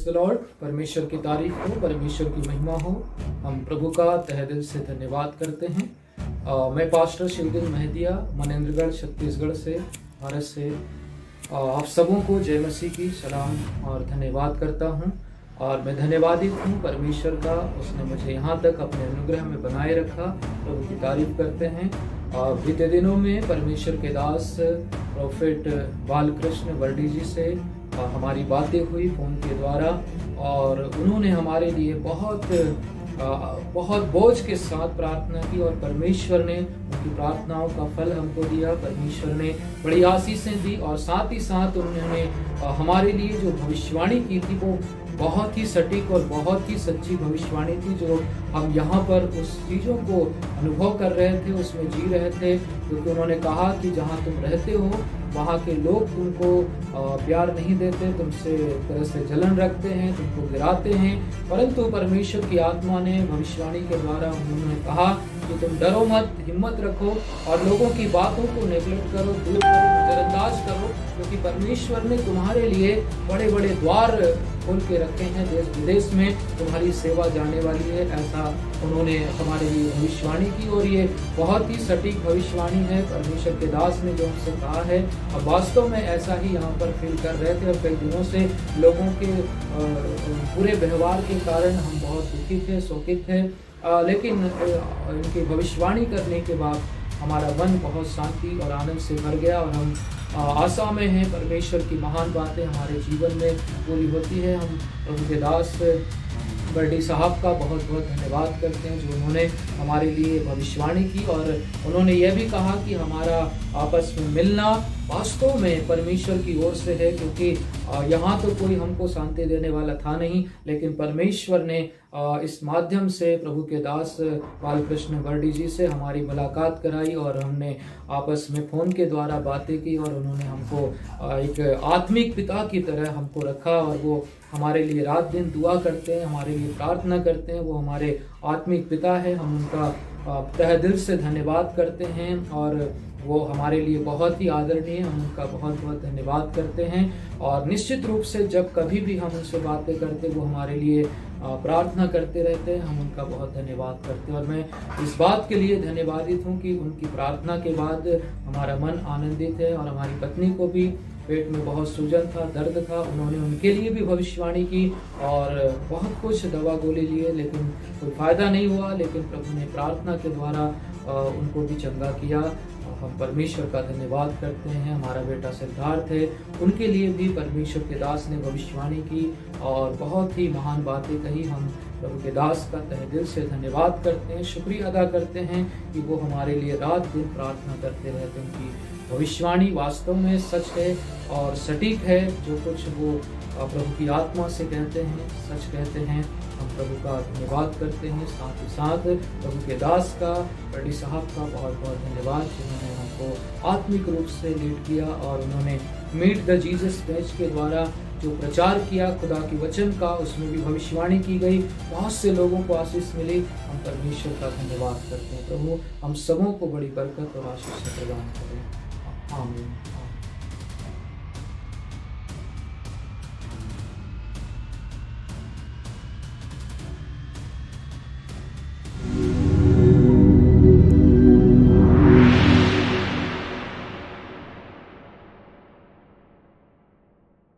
The Lord. परमेश्वर की तारीफ हो, परमेश्वर की महिमा हो। हम प्रभु का तहे दिल से धन्यवाद करते हैं। मैं पास्टर शिवदिन मेहदिया मनेंद्रगढ़ छत्तीसगढ़ से, भारत से आप सबों को जय मसीह की सलाम और धन्यवाद करता हूं। और मैं धन्यवादित हूं परमेश्वर का, उसने मुझे यहाँ तक अपने अनुग्रह में बनाए रखा। प्रभु की तारीफ करते हैं। बीते दिनों में परमेश्वर के दास प्रोफेट बालकृष्ण वर्डी जी से हमारी बातें हुई फ़ोन के द्वारा, और उन्होंने हमारे लिए बहुत बोझ के साथ प्रार्थना की, और परमेश्वर ने उनकी प्रार्थनाओं का फल हमको दिया। परमेश्वर ने बड़ी आशीषें दी, और साथ ही साथ उन्होंने हमारे लिए जो भविष्यवाणी की थी वो बहुत ही सटीक और बहुत ही सच्ची भविष्यवाणी थी, जो हम यहाँ पर उस चीज़ों को अनुभव कर रहे थे, उसमें जी रहे थे। क्योंकि उन्होंने कहा कि जहाँ तुम रहते हो वहाँ के लोग तुमको प्यार नहीं देते, तुमसे एक तरह से जलन रखते हैं, तुमको गिराते हैं, परंतु परमेश्वर की आत्मा ने भविष्यवाणी के द्वारा उन्होंने कहा कि तुम डरो मत, हिम्मत रखो और लोगों की बातों को नेगलेक्ट करो, दूर करो, नजरअंदाज करो, क्योंकि परमेश्वर ने तुम्हारे लिए बड़े बड़े द्वार खोल के रखे हैं। देश विदेश में तुम्हारी सेवा जाने वाली है, ऐसा उन्होंने हमारे लिए भविष्यवाणी की, और ये बहुत ही सटीक भविष्यवाणी है। परमेश्वर के दास ने जो हमसे कहा है, अब वास्तव में ऐसा ही यहाँ पर फील कर रहे थे। और कई दिनों से लोगों के बुरे व्यवहार के कारण हम बहुत दुखी थे, शोकित थे, लेकिन इनकी भविष्यवाणी करने के बाद हमारा मन बहुत शांति और आनंद से भर गया, और हम आशा में हैं परमेश्वर की महान बातें हमारे जीवन में पूरी होती है। हम प्रभु के दास बर्डी साहब का बहुत बहुत धन्यवाद करते हैं, जो उन्होंने हमारे लिए भविष्यवाणी की, और उन्होंने यह भी कहा कि हमारा आपस में मिलना वास्तव में परमेश्वर की ओर से है, क्योंकि यहाँ तो कोई हमको शांति देने वाला था नहीं, लेकिन परमेश्वर ने इस माध्यम से प्रभु के दास बालकृष्ण वर्डी जी से हमारी मुलाकात कराई, और हमने आपस में फ़ोन के द्वारा बातें की, और उन्होंने हमको एक आत्मिक पिता की तरह हमको रखा, और वो हमारे लिए रात दिन दुआ करते हैं, हमारे लिए प्रार्थना करते हैं। वो हमारे आत्मिक पिता है, हम उनका तहे दिल से धन्यवाद करते हैं, और वो हमारे लिए बहुत ही आदरणीय, हम उनका बहुत बहुत धन्यवाद करते हैं। और निश्चित रूप से जब कभी भी हम उनसे बातें करते, वो हमारे लिए प्रार्थना करते रहते हैं, हम उनका बहुत धन्यवाद करते हैं। और मैं इस बात के लिए धन्यवादित हूँ कि उनकी प्रार्थना के बाद हमारा मन आनंदित है, और हमारी पत्नी को भी पेट में बहुत सूजन था, दर्द था, उन्होंने उनके लिए भी भविष्यवाणी की, और बहुत कुछ दवा गोली लिए, लेकिन कोई फ़ायदा नहीं हुआ। लेकिन प्रभु ने प्रार्थना के द्वारा उनको भी चंगा किया। हम परमेश्वर का धन्यवाद करते हैं। हमारा बेटा सिद्धार्थ है, उनके लिए भी परमेश्वर के दास ने भविष्यवाणी की और बहुत ही महान बातें कही। हम प्रभु के दास का तहे दिल से धन्यवाद करते हैं, शुक्रिया अदा करते हैं कि वो हमारे लिए रात दिन प्रार्थना करते रहते हैं। उनकी भविष्यवाणी वास्तव में सच है और सटीक है। जो कुछ वो प्रभु की आत्मा से कहते हैं, सच कहते हैं। हम प्रभु का धन्यवाद करते हैं। साथ ही साथ प्रभु के दास का, बर्डी साहब का बहुत बहुत धन्यवाद, जिन्होंने हमको आत्मिक रूप से लीड किया, और उन्होंने मीट द जीसस मैच के द्वारा जो प्रचार किया खुदा की वचन का, उसमें भी भविष्यवाणी की गई, बहुत से लोगों को आशीष मिली। हम परमेश्वर का धन्यवाद करते हैं। प्रभु हम सबों को बड़ी बरकत और आशीष प्रदान करें। आमीन।